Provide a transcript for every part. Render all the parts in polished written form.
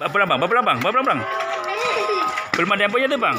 Berapa bang? Berapa bang? Berapa bang? Belum ada yang punya tuh bang.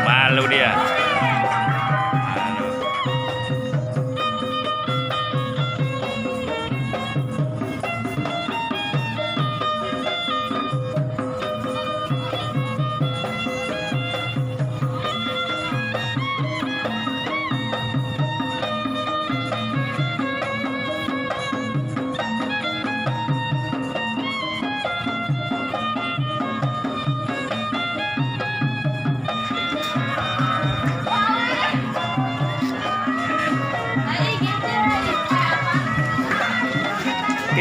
Malu dia.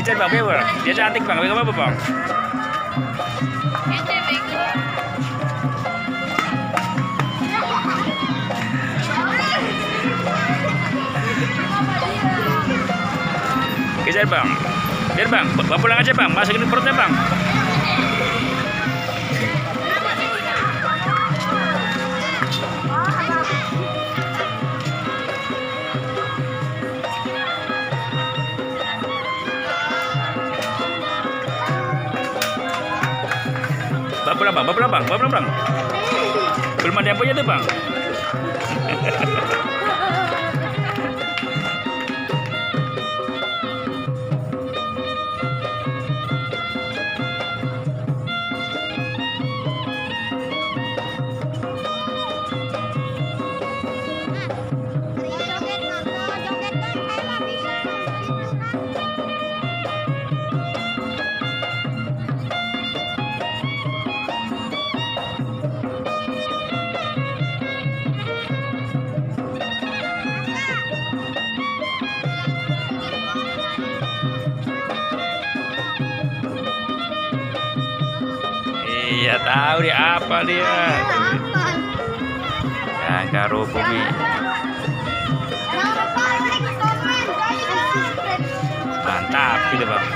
Kitchen bang, bang. Dia cantik bang, bang apa bang? Kitchen bang, biar bang, bawa pulang aja bang, masukin ke perutnya bang. Bawa pulang bang, bawa pulang bang. Belum ada yang punya tuh bang. Iya tahu dia apa dia. Kangaroo bumi. Mantap gitu bang.